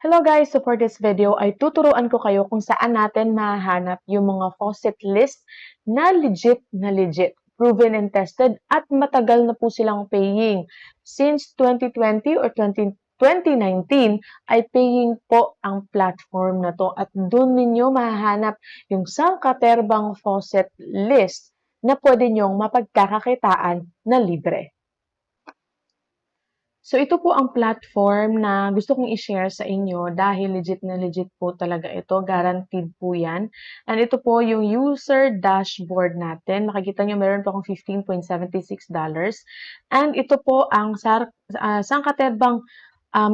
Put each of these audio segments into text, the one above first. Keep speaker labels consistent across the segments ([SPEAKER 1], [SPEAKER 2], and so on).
[SPEAKER 1] Hello guys! So for this video ay tuturuan ko kayo kung saan natin mahanap yung mga faucet list na legit, proven and tested at matagal na po silang paying. Since 2020 or 2019 ay paying po ang platform na to at doon ninyo mahahanap yung sangkaterbang faucet list na pwede nyong mapagkakakitaan na libre. So, ito po ang platform na gusto kong i-share sa inyo dahil legit na legit po talaga ito. Guaranteed po yan. And ito po yung user dashboard natin. Makikita nyo meron po akong $15.76. And ito po ang sangkaterbang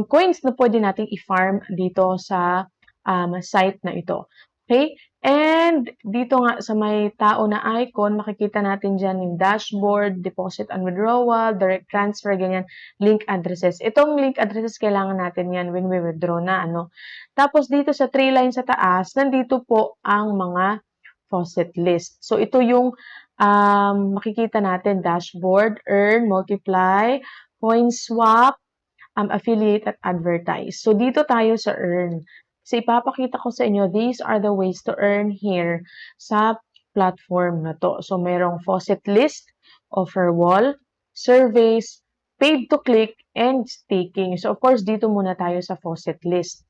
[SPEAKER 1] coins na pwede nating i-farm dito sa site na ito. Okay? And dito nga sa may tao na icon, makikita natin dyan yung dashboard, deposit and withdrawal, direct transfer, ganyan, link addresses. Itong link addresses, kailangan natin yan when we withdraw na, ano. Tapos dito sa 3 lines sa taas, nandito po ang mga faucet list. So, ito yung makikita natin, dashboard, earn, multiply, coin swap, affiliate at advertise. So, dito tayo sa earn. So, ipapakita ko sa inyo, these are the ways to earn here sa platform na to. So, merong faucet list, offer wall, surveys, paid to click, and staking. So, of course, dito muna tayo sa faucet list.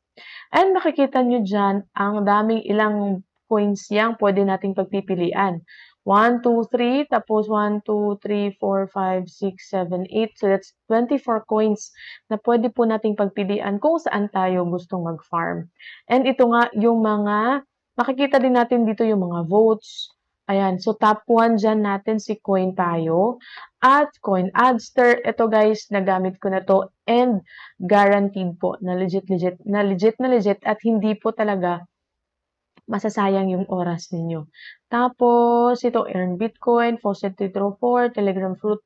[SPEAKER 1] And makikita nyo dyan, ang daming ilang coins yang pwede nating pagpipilian. 1, 2, 3, tapos 1, 2, 3, 4, 5, 6, 7, 8. So, that's 24 coins na pwede po nating pagpilian kung saan tayo gustong mag-farm. And ito nga, yung mga, makikita din natin dito yung mga votes. Ayan, so top 1 dyan natin si CoinPayo at CoinAdster. Ito guys, nagamit ko na to and guaranteed po na legit at hindi po talaga masasayang yung oras ninyo. Tapos, ito, Earn Bitcoin, Faucet Withdraw 4, Telegram Fruit,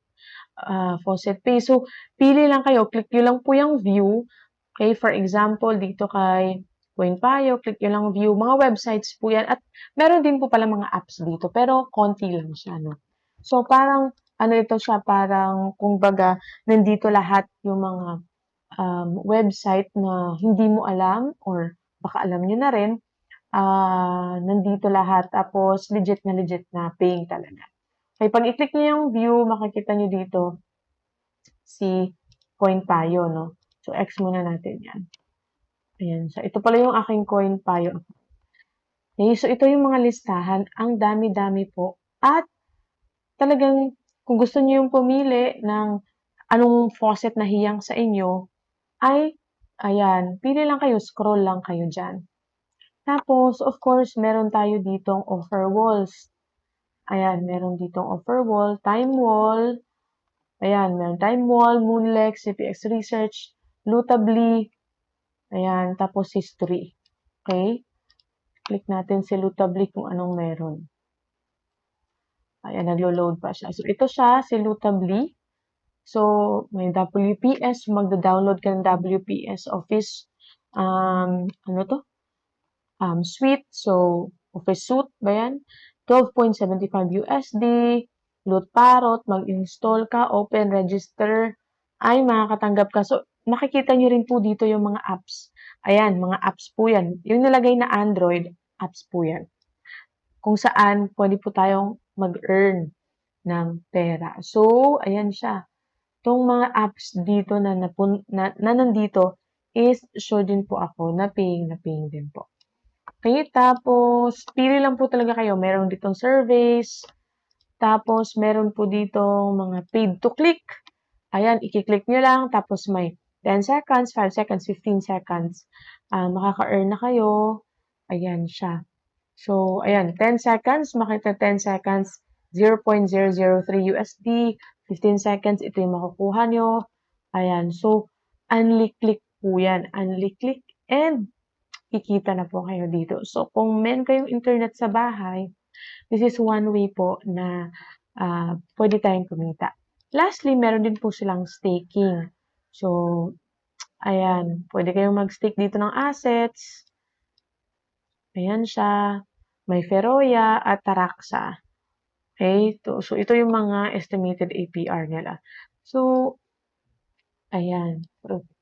[SPEAKER 1] Faucet Pay. So, pili lang kayo. Click nyo lang po yung view. Okay, for example, dito kay CoinPayo, click nyo lang view. Mga websites po yan. At meron din po pala mga apps dito, pero konti lang siya, no? So, parang, ano ito siya, parang, kumbaga, nandito lahat yung mga website na hindi mo alam or baka alam nyo na rin, nandito lahat. Tapos, legit na paying talaga. Okay, pag i-click nyo yung view, makikita nyo dito si CoinPayo, no? So, X muna natin yan. Ayan. So, ito pala yung aking CoinPayo. Okay, so ito yung mga listahan. Ang dami-dami po. At talagang, kung gusto nyo yung pumili ng anong faucet na hiyang sa inyo, ay, ayan, pili lang kayo, scroll lang kayo dyan. Tapos, of course, meron tayo ditong offer walls. Ayan, meron ditong offer wall, time wall. Ayan, meron time wall, Moonlex, CPX Research, Lootably. Ayan, tapos history. Okay? Click natin si Lootably kung anong meron. Ayan, naglo-load pa siya. So, ito siya, si Lootably. So, may WPS. Magda-download ka ng WPS Office. Ano to? Suite. So, Office Suite ba yan? 12.75 USD. Loot Parrot. Mag-install ka. Open, register. Ay, makakatanggap ka. So, makikita nyo rin po dito yung mga apps. Ayan, mga apps po yan. Yung nilagay na Android, apps po yan. Kung saan, pwede po tayong mag-earn ng pera. So, ayan siya. Itong mga apps dito na nandito is sure din po ako na paying din po. Okay, tapos pili lang po talaga kayo. Meron ditong surveys. Tapos meron po ditong mga paid to click. Ayan, i-click nyo lang. Tapos may 10 seconds, 5 seconds, 15 seconds. Makaka-earn na kayo. Ayan siya. So, ayan, 10 seconds. Makita 10 seconds, 0.003 USD. 15 seconds, ito yung makukuha nyo. Ayan, so, unli-click po yan. Unli-click and kikita na po kayo dito. So, kung meron kayong internet sa bahay, this is one way po na pwede tayong kumita. Lastly, meron din po silang staking. So, ayan, pwede kayong mag-stake dito ng assets. Ayan siya. May Feroya at Taraxa. Okay, so ito yung mga estimated APR nila. So, ayan.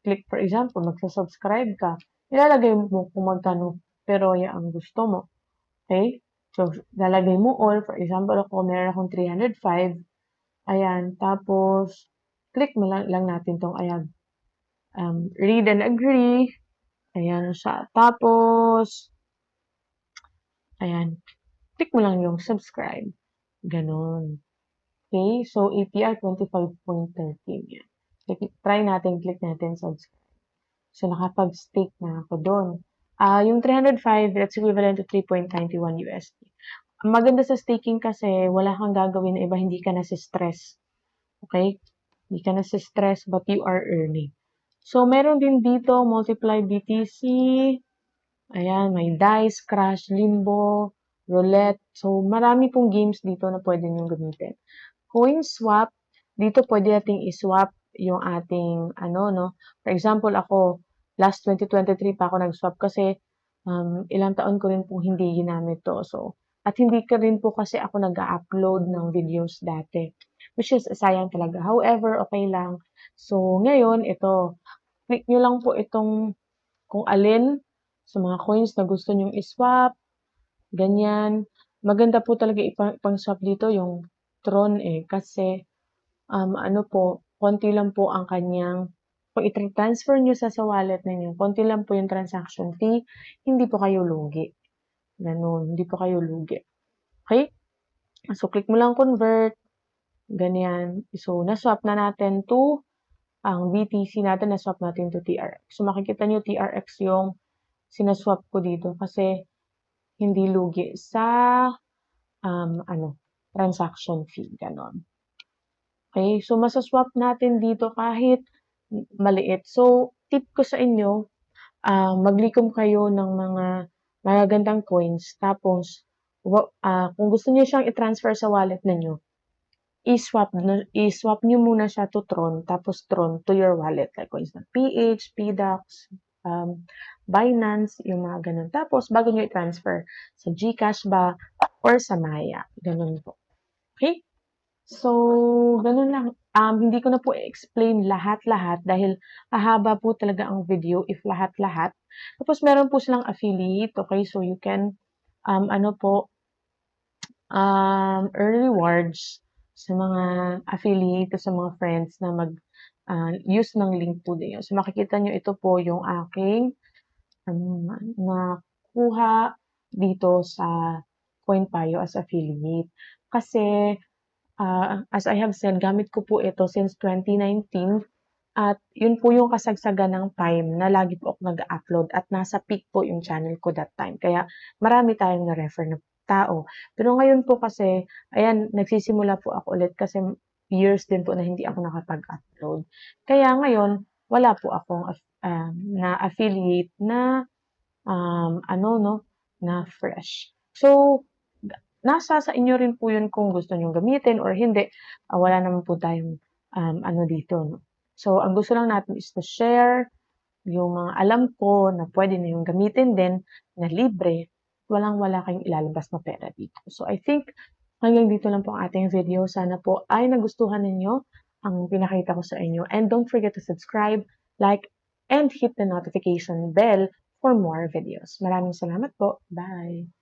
[SPEAKER 1] Click, for example, magsa-subscribe ka. ilalagay mo kung magkano peroya ang gusto mo. Okay? So, lalagay mo all. For example, ako, meron akong 305. Ayan. Tapos, click mo lang natin tong, ayan, read and agree. Ayan siya. Tapos, ayan, click mo lang yung subscribe. Ganon. Okay? So, APR 25.13. Yan. Try natin, click natin subscribe. So, nakapag-stake na ako doon. Yung 305, that's equivalent to 3.91 USD. Ang maganda sa staking kasi, wala kang gagawin na iba, hindi ka stress. Okay? Hindi ka stress, but you are earning. So, meron din dito, multiply BTC. Ayan, may dice, crash, limbo, roulette. So, marami pong games dito na pwede nyo gamitin. Coin swap, dito pwede nating i-swap yung ating, For example, ako, last 2023 pa ako nag-swap kasi ilang taon ko rin pong hindi ginamit to. So, at hindi ka rin po kasi ako nag-upload ng videos dati. Which is, sayang talaga. However, okay lang. So, ngayon, ito, click nyo lang po itong kung alin sa mga coins na gusto nyong i-swap, ganyan. Maganda po talaga ipang-swap dito yung Tron kasi konti lang po ang kanyang kung i-transfer nyo sa wallet ninyo, konti lang po yung transaction fee, hindi po kayo lugi. Ganun, hindi po kayo lugi. Okay? So, click mo lang convert, ganyan. So, na-swap na natin to ang BTC natin, na-swap natin to TRX. So, makikita nyo TRX yung sinaswap ko dito kasi hindi lugi sa transaction fee, ganon. Okay, so masaswap natin dito kahit maliit. So, tip ko sa inyo, maglikom kayo ng mga magagandang coins. Tapos, kung gusto niyo siyang i-transfer sa wallet ninyo, i-swap nyo muna siya to Tron, tapos Tron to your wallet. Like coins na PH, PDAX, Binance, yung mga ganun. Tapos, bago nyo i-transfer sa GCash ba or sa Maya. Ganun po. Okay? So, ganun lang. Hindi ko na po i-explain lahat-lahat dahil hahaba po talaga ang video if lahat-lahat. Tapos, meron po silang affiliate. Okay? So, you can, earn rewards sa mga affiliate, sa mga friends na use ng link po din. So, makikita nyo, ito po yung aking nakuha dito sa CoinPayo as affiliate. Kasi, as I have said, gamit ko po ito since 2019 at yun po yung kasagsagan ng time na lagi po ako nag-upload at nasa peak po yung channel ko that time. Kaya marami tayong na-refer na tao. Pero ngayon po kasi, ayan, nagsisimula po ako ulit kasi years din po na hindi ako nakapag-upload. Kaya ngayon, wala po akong na-affiliate na na fresh. So, nasa sa inyo rin po yun kung gusto nyong gamitin or hindi. Wala naman po tayong dito. No? So, ang gusto lang natin is to share yung mga alam ko na pwede na yung gamitin din na libre. Walang-wala kayong ilalabas na pera dito. So, I think hanggang dito lang po ang ating video. Sana po ay nagustuhan ninyo ang pinakita ko sa inyo. And don't forget to subscribe, like, and hit the notification bell for more videos. Maraming salamat po. Bye!